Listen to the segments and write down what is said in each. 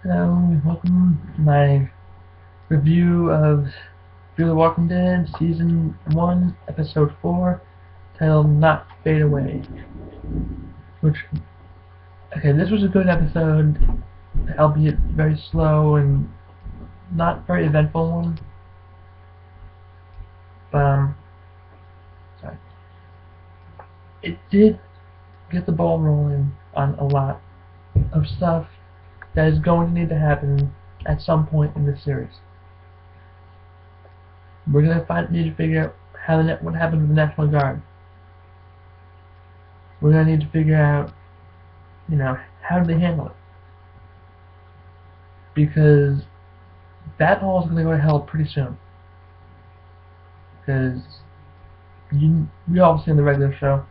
Hello, welcome to my review of Fear the Walking Dead, Season 1, Episode 4, titled Not Fade Away. This was a good episode, albeit very slow and not very eventful one. But, sorry. It did get the ball rolling on a lot of stuff that is going to need to happen at some point in this series. We're going to need to figure out what happened to the National Guard. We're going to need to figure out, how do they handle it? Because that hall is going to go to hell pretty soon. Because we all seen the regular show.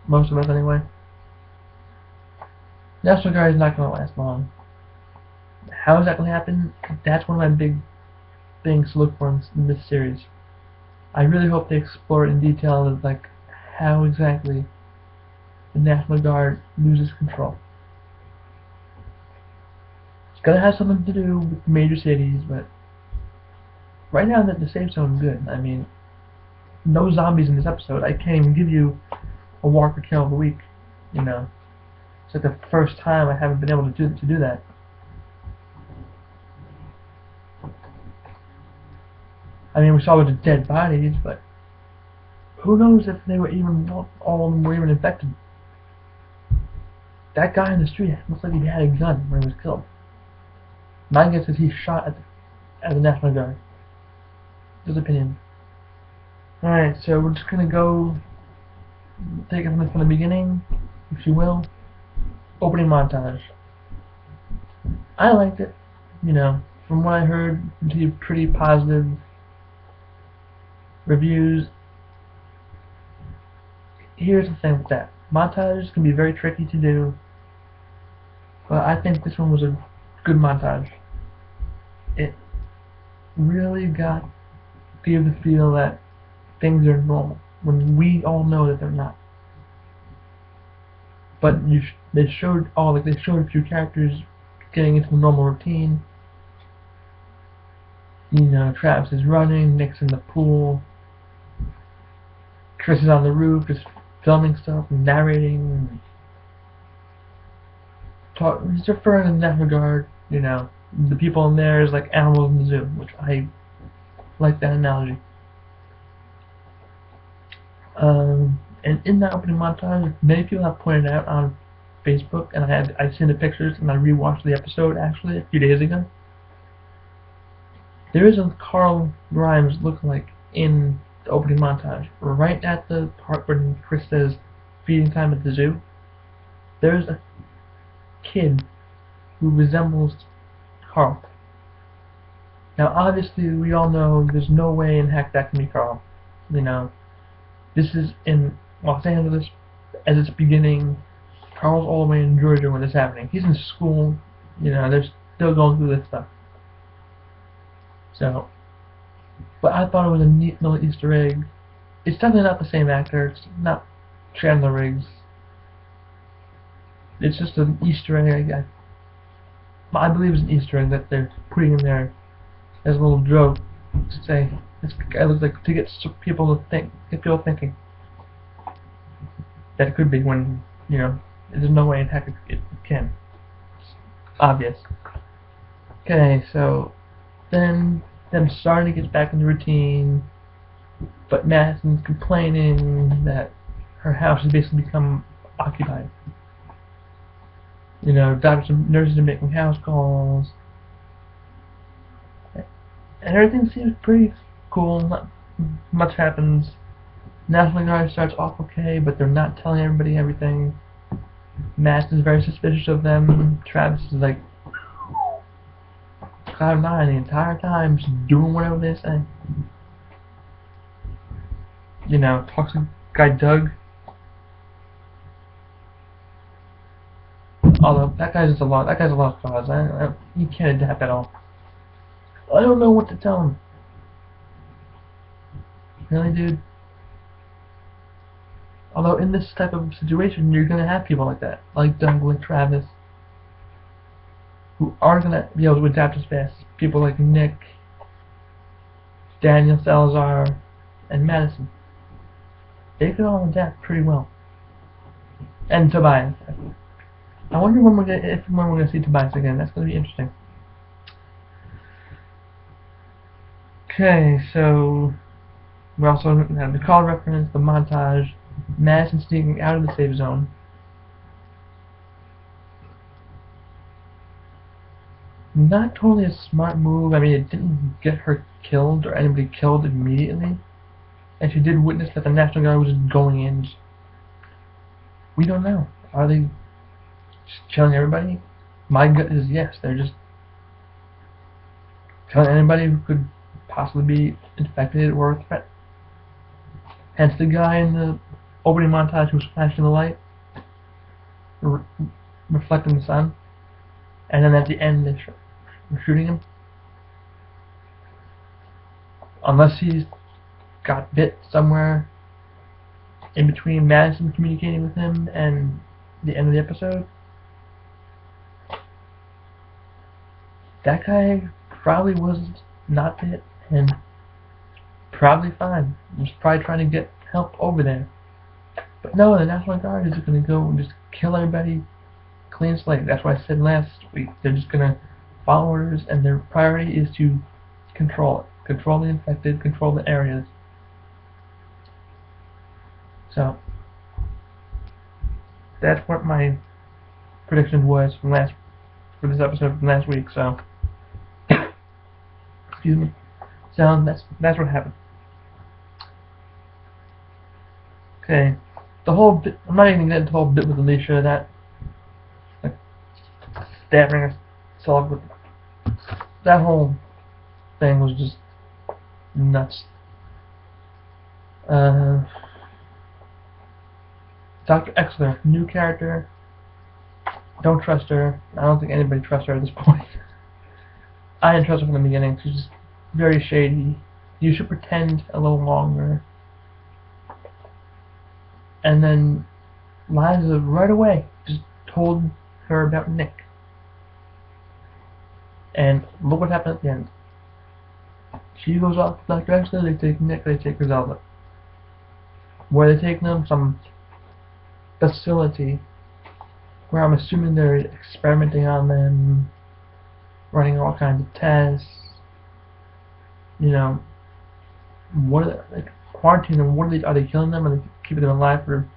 Most of us anyway. National Guard is not going to last long. How is that going to happen? That's one of my big things to look for in this series. I really hope they explore it in detail of like how exactly the National Guard loses control. It's gonna have something to do with major cities, but right now the safe zone is good. I mean, no zombies in this episode. I can't even give you a walker kill of the week. It's like the first time I haven't been able to do that. I mean, we saw with the dead bodies, but who knows if they were even all of them were even infected. That guy in the street looks like he had a gun when he was killed. My guess is he shot at the National Guard. His opinion. Alright, so we're just gonna go take it from the beginning, if you will. Opening montage. I liked it. From what I heard, pretty positive reviews. Here's the thing with that. Montages can be very tricky to do, but I think this one was a good montage. It really gave the feel that things are normal, when we all know that they're not. But they showed a few characters getting into the normal routine. Travis is running, Nick's in the pool, Chris is on the roof just filming stuff and narrating. He's referring in that regard, the people in there is like animals in the zoo, which I like that analogy. And in that opening montage, many people have pointed out on Facebook, and I've seen the pictures, and I rewatched the episode actually a few days ago. There is a Carl Grimes lookalike in the opening montage, right at the part when Chris says feeding time at the zoo. There's a kid who resembles Carl. Now, obviously, we all know there's no way in heck that can be Carl. This is in Los Angeles as it's beginning. Carl's all the way in Georgia when this is happening. He's in school. They're still going through this stuff. So, but I thought it was a neat little Easter egg. It's definitely not the same actor. It's not Chandler Riggs. It's just an Easter egg. I believe it's an Easter egg that they're putting in there as a little joke to say this guy looks like, to get people thinking that it could be when there's no way in heck it can. It's obvious. Okay, so then them starting to get back in the routine, but Madison's complaining that her house has basically become occupied. Doctors and nurses are making house calls, and everything seems pretty cool. Not much happens. National Guard starts off okay, but they're not telling everybody everything. Madison's very suspicious of them. Travis is like Cloud9 the entire time, just doing whatever they say. Talks to guy Doug. Although that guy's a lost cause. You can't adapt at all. I don't know what to tell him. Really, dude? Although in this type of situation, you're gonna have people like that, like Doug, like Travis, who aren't gonna be able to adapt as fast. People like Nick, Daniel Salazar, and Madison. They could all adapt pretty well. And Tobias. I wonder when we're gonna see Tobias again. That's gonna be interesting. Okay, so we also have the call reference, the montage, Madison sneaking out of the safe zone. Not totally a smart move. I mean, it didn't get her killed or anybody killed immediately. And she did witness that the National Guard was just going in. We don't know. Are they just killing everybody? My gut is yes. They're just killing anybody who could possibly be infected or a threat. Hence the guy in the opening montage who was flashing the light, reflecting the sun, and then at the end they're shooting him. Unless he's got bit somewhere in between Madison communicating with him and the end of the episode. That guy probably was not bit and probably fine. He was probably trying to get help over there. But no, the National Guard is going to go and just kill everybody clean slate. That's what I said last week. They're just going to follow orders, and their priority is to control it. Control the infected, control the areas. So, that's what my prediction was for this episode from last week, so excuse me. So that's what happened. Okay. The whole bit, I'm not even gonna get into the whole bit with Alicia, that like stabbing herself with that whole thing was just nuts. Dr. Exler, new character. Don't trust her. I don't think anybody trusts her at this point. I didn't trust her from the beginning. She's just very shady. You should pretend a little longer. And then Liza right away just told her about Nick. And look what happened at the end. She goes off to Dr. Exler, they take Nick, they take Griselda. Where they take them? Some facility where I'm assuming they're experimenting on them, running all kinds of tests. You know, what are they, like, quarantine them? What are they killing them? Are they keeping them alive for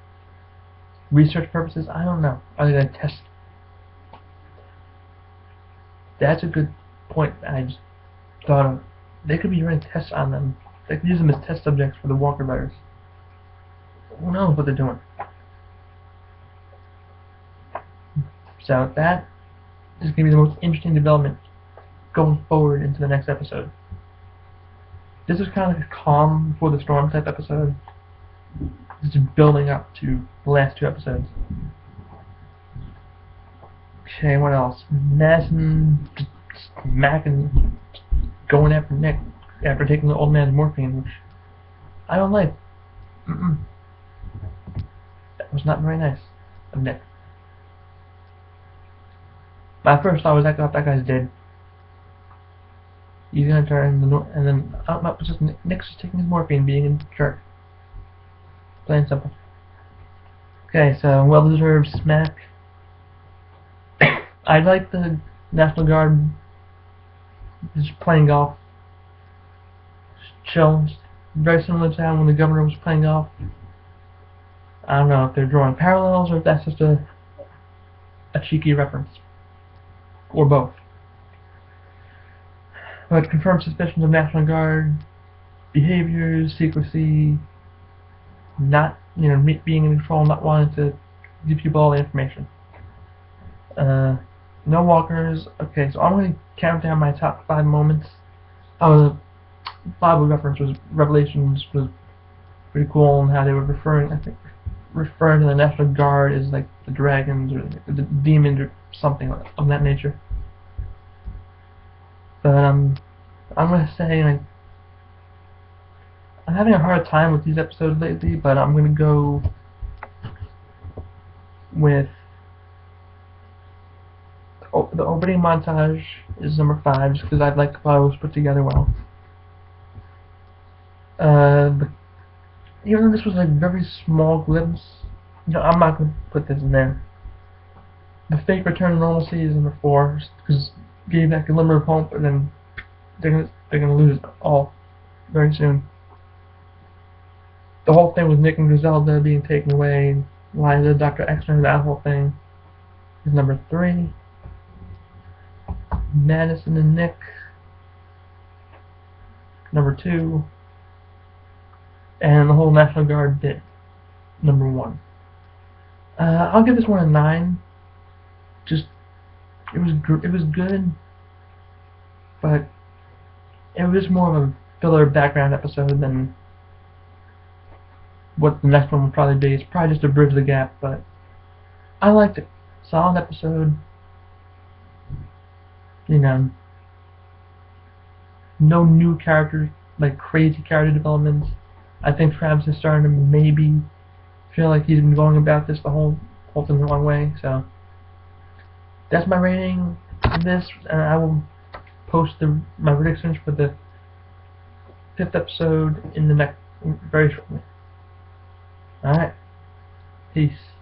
research purposes? I don't know. Are they gonna test? That's a good point. I just thought of. They could be running tests on them. They could use them as test subjects for the Walker virus. Who knows what they're doing? So that is going to be the most interesting development going forward into the next episode. This is kind of like a calm before the storm type episode. Just building up to the last two episodes. Okay, what else? Madison just smacking, going after Nick after taking the old man's morphine, which I don't like. That was not very nice of Nick. My first thought was that guy's dead. He's gonna turn and then it's just Nick's just taking his morphine, being a jerk. Plain and simple. Okay, so well-deserved smack. I like the National Guard just playing golf. Just chill. Very similar to how when the governor was playing golf. I don't know if they're drawing parallels or if that's just a cheeky reference. Or both. But confirmed suspicions of National Guard behaviors, secrecy, not, being in control, not wanting to give people all the information. No walkers. Okay, so I'm going to count down my top 5 moments. The Bible reference was Revelations was pretty cool, and how they were referring to the National Guard as like the dragons or the demons or something of that nature. But I'm gonna say, like, I'm having a hard time with these episodes lately, but I'm gonna go with The opening montage is number 5, just because I like how it was put together well. But even though this was a very small glimpse, I'm not going to put this in there. The fake return to normalcy is number 4, because gave that glimmer of hope, and then they're gonna lose it all very soon. The whole thing with Nick and Griselda being taken away, Liza, Dr. Exner, that whole thing is number 3. Madison and Nick, number 2. And the whole National Guard bit, number 1. I'll give this one a 9. Just it was good, but it was more of a filler background episode than what the next one would probably be. It's probably just to bridge the gap, but I liked it. Solid episode. No new characters, like crazy character developments. I think Travis is starting to maybe feel like he's been going about this the whole thing the wrong way. So that's my rating for this, and I will post my predictions for the 5th episode in the next very shortly. Alright, peace.